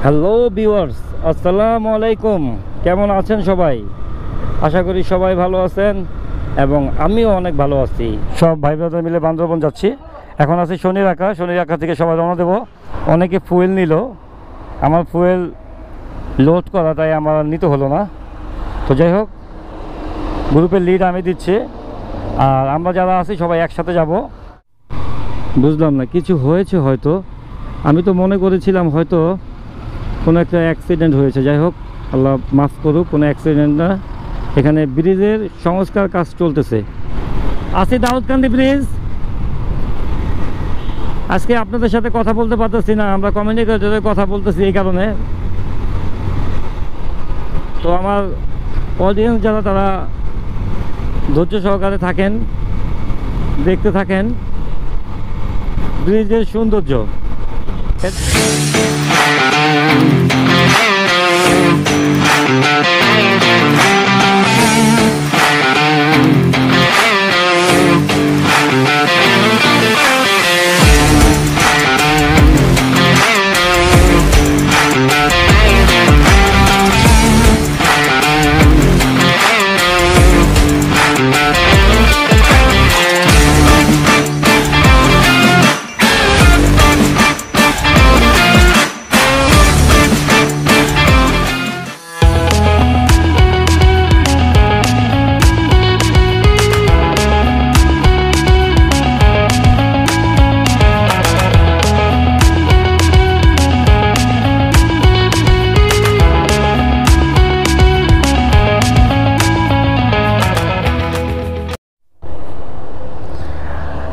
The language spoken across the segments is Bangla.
হ্যালো ভিউয়ার্স, আসসালামু আলাইকুম। কেমন আছেন সবাই? আশা করি সবাই ভালো আছেন এবং আমিও অনেক ভালো আছি। সব ভাই ব্রাদার মিলে বান্দরবন যাচ্ছি। এখন আছি শনিরাখা থেকে সবাই রওনা দেবো। অনেকে ফুয়েল নিল, আমার ফুয়েল লোড করা, তাই আমার নিতে হলো না। তো যাই হোক, গ্রুপের লিড আমি দিচ্ছি, আর আমরা যারা আছি সবাই একসাথে যাব। বুঝলাম না কিছু হয়েছে হয়তো, আমি তো মনে করেছিলাম হয়তো কোনো একটা অ্যাক্সিডেন্ট হয়েছে। যাই হোক, আল্লাহ মাফ করুক, কোনো অ্যাক্সিডেন্ট না। এখানে ব্রিজের সংস্কার কাজ চলতেছে। আছি দাউদকান্দি ব্রিজ। আজকে আপনাদের সাথে কথা বলতে পারতেছি না, আমরা কমিউনিকেটরে কথা বলতেছি এই কারণে। তো আমার অডিয়েন্স যারা, তারা ধৈর্য সহকারে থাকেন, দেখতে থাকেন ব্রিজের সৌন্দর্য।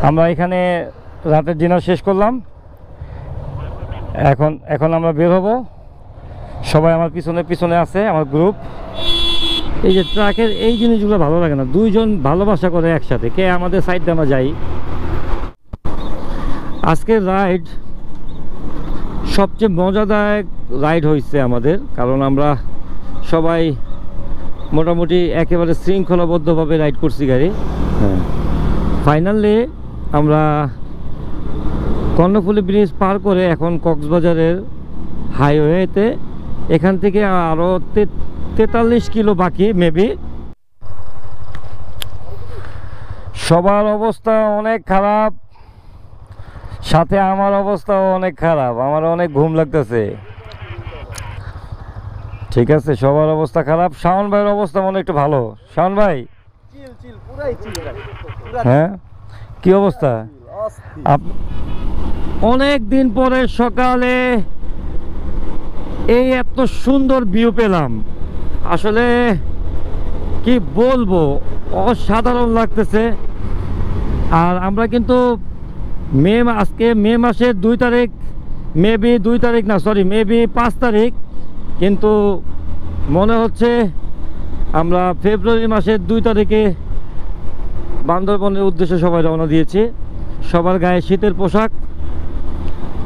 আমরা এখানে রাতের ডিনার শেষ করলাম, এখন আমরা বের হব। সবাই আমার পিছনে আছে, আমার গ্রুপ। এই যে ট্রাকের এই জিনিসগুলো ভালো লাগে না, দুইজন ভালোবাসা করে একসাথে, কে আমাদের সাইডে আমরা যাই। আজকের রাইড সবচেয়ে মজাদায়ক রাইড হয়েছে আমাদের, কারণ আমরা সবাই মোটামুটি একেবারে শৃঙ্খলাবদ্ধভাবে রাইড করছি গাড়ি। হ্যাঁ, ফাইনালি আমরা কর্ণফুলী ব্রিজ পার করে এখন কক্সবাজারের হাইওয়েতে, এখান থেকে আরও 43 কিলো বাকি মেবি। সবার অবস্থা অনেক খারাপ, সাথে আমার অবস্থাও অনেক খারাপ, আমার অনেক ঘুম লাগতেছে। ঠিক আছে, সবার অবস্থা খারাপ। শাওন ভাইয়ের অবস্থা মনে একটু ভালো। শাওন ভাই, হ্যাঁ, কি অবস্থা? অনেক দিন পরে সকালে এই এত সুন্দর ভিউ পেলাম, আসলে কি বলবো, অসাধারণ লাগতেছে। আর আমরা কিন্তু আজকে মে মাসের 2 তারিখ, মেবি 5 তারিখ, কিন্তু মনে হচ্ছে আমরা ফেব্রুয়ারি মাসের 2 তারিখে বান্দরবনের উদ্দেশ্যে সবাই রওনা দিয়েছি। সবার গায়ে শীতের পোশাক,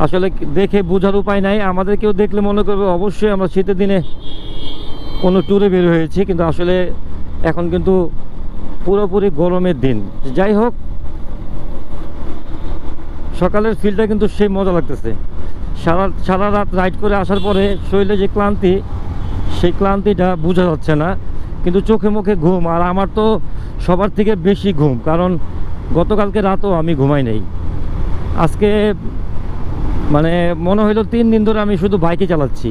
আসলে দেখে বোঝার উপায় নাই। আমাদের কেউ দেখলে মনে করবে অবশ্যই আমরা শীতের দিনে কোনো ট্যুরে বের হয়েছি, কিন্তু আসলে এখন কিন্তু পুরোপুরি গরমের দিন। যাই হোক, সকালের ফিলটা কিন্তু সেই মজা লাগতেছে। সারা রাত রাইড করে আসার পরে শরীরে যে ক্লান্তি, সেই ক্লান্তিটা বোঝা যাচ্ছে না, কিন্তু চোখে মুখে ঘুম। আর আমার তো সবার থেকে বেশি ঘুম, কারণ গতকালকে রাতও আমি ঘুমাই নাই। আজকে মানে মনে হইলো 3 দিন ধরে আমি শুধু বাইকে চালাচ্ছি।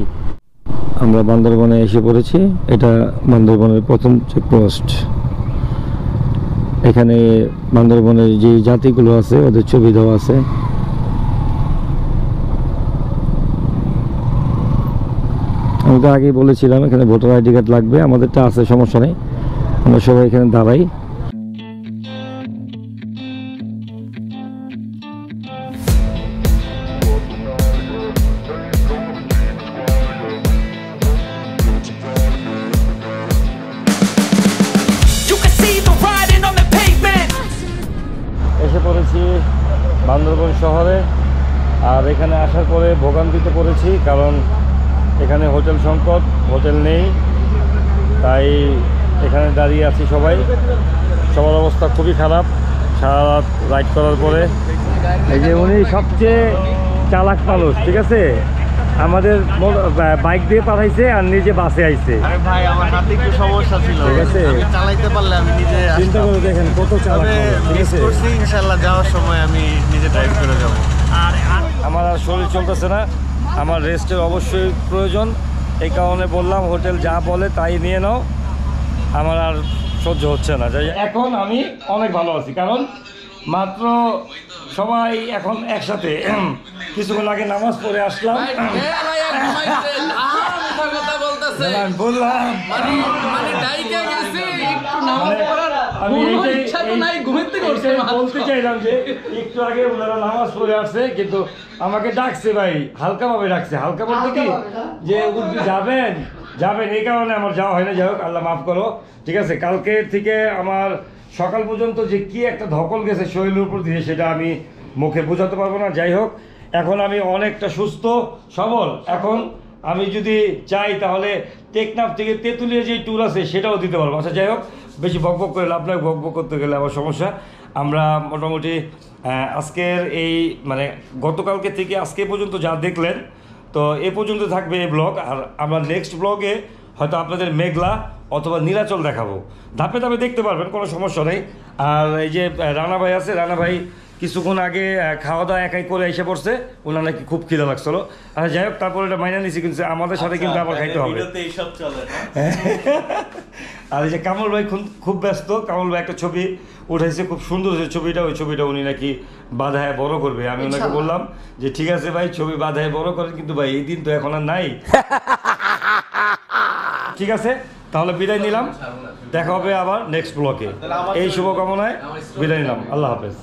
আমরা বান্দরবনে এসে পড়েছি। এটা বান্দরবনের প্রথম চেকপোস্ট। এখানে বান্দরবনের যে জাতিগুলো আছে ওদের ছবি দেওয়া আছে। আমি তো আগেই বলেছিলাম এখানে ভোটার আইডি কার্ড লাগবে, আমাদেরটা আছে, সমস্যা নেই। আমরা সবাই এখানে দাঁড়াই। এসে পড়েছি বান্দরবন শহরে, আর এখানে আসার পরে ভোগান্তিতে পড়েছি, কারণ এখানে হোটেল সংকট, হোটেল নেই, তাই এখানে দাঁড়িয়ে আছি সবাই। সবার অবস্থা খুবই খারাপ সারা রাত রাইড করার পরে। এই যে উনি সবচেয়ে চালাক মানুষ, ঠিক আছে, আমাদের বাইক দিয়ে পাঠাইছে আর নিজে বাসে আইছে। আরে ভাই আমার হাতে একটু সমস্যা ছিল, ঠিক আছে, আমি চালাইতে পারলে আমি নিজে চিন্তা করে দেখেন কত চালাক মানুষ, ঠিক আছে। ইনশাআল্লাহ যাওয়ার সময় আমি নিজে ড্রাইভ করে যাব। আমার আর শরীর চলতেছে না, আমার রেস্টের অবশ্যই প্রয়োজন। এই কারণে বললাম হোটেল যা বলে তাই নিয়ে নাও, আমার আর সহ্য হচ্ছে না। যাই এখন আমি অনেক ভালো আছি, কারণ মাত্র সবাই এখন একসাথে কিছুক্ষণ আগে নামাজ পড়ে আসলাম। আমি বললাম আমি বলতে চাইলাম যে একটু আগে ওনারা নামাজ পড়ে আসছে, কিন্তু আমাকে ডাকছে ভাই, হালকাভাবে ডাকছে। হালকা বলতে কি যে যাবেন যাবেন, এই কারণে আমার যাওয়া হয় না। যাই হোক, আল্লাহ মাফ করো, ঠিক আছে। কালকে থেকে আমার সকাল পর্যন্ত যে কি একটা ধকল গেছে শরীরের উপর দিয়ে, সেটা আমি মুখে বোঝাতে পারবো না। যাই হোক, এখন আমি অনেকটা সুস্থ সবল। এখন আমি যদি চাই তাহলে টেকনাফ থেকে তেঁতুলিয়া যে ট্যুর আছে সেটাও দিতে পারবো। আচ্ছা যাই হোক, বেশি বকবক করে লাভ নয়, বকবক করতে গেলে আবার সমস্যা। আমরা মোটামুটি আজকের এই মানে গতকালকে থেকে আজকে পর্যন্ত যা দেখলেন, তো এ পর্যন্ত থাকবে এই ব্লগ। আর আমরা নেক্সট ব্লগে হয়তো আপনাদের মেঘলা অথবা নীলাচল দেখাবো, ধাপে ধাপে দেখতে পারবেন, কোনো সমস্যা নেই। আর এই যে রানা ভাই আছে, রানা ভাই কিছুক্ষণ আগে খাওয়া দাওয়া একাই করে এসে পড়ছে, ওনার নাকি খুব খিদা লাগছিল। আর যাই হোক, তারপর এটা মাইনা নিছি, কিন্তু আমাদের সাথে কিন্তু আবার খাইতে হবে। আর এই যে কামল ভাই খুব ব্যস্ত। কামল ভাই একটা ছবি উঠাইছে, খুব সুন্দর যে ছবিটা, ওই ছবিটা উনি নাকি বাধায় বড় করবে। আমি ওনাকে বললাম যে ঠিক আছে ভাই, ছবি বাধায় বড় করেন, কিন্তু ভাই এই দিন তো এখন আর নাই। ঠিক আছে, তাহলে বিদায় নিলাম, দেখা হবে আবার নেক্সট ব্লকে। এই শুভকামনায় বিদায় নিলাম, আল্লাহ হাফেজ।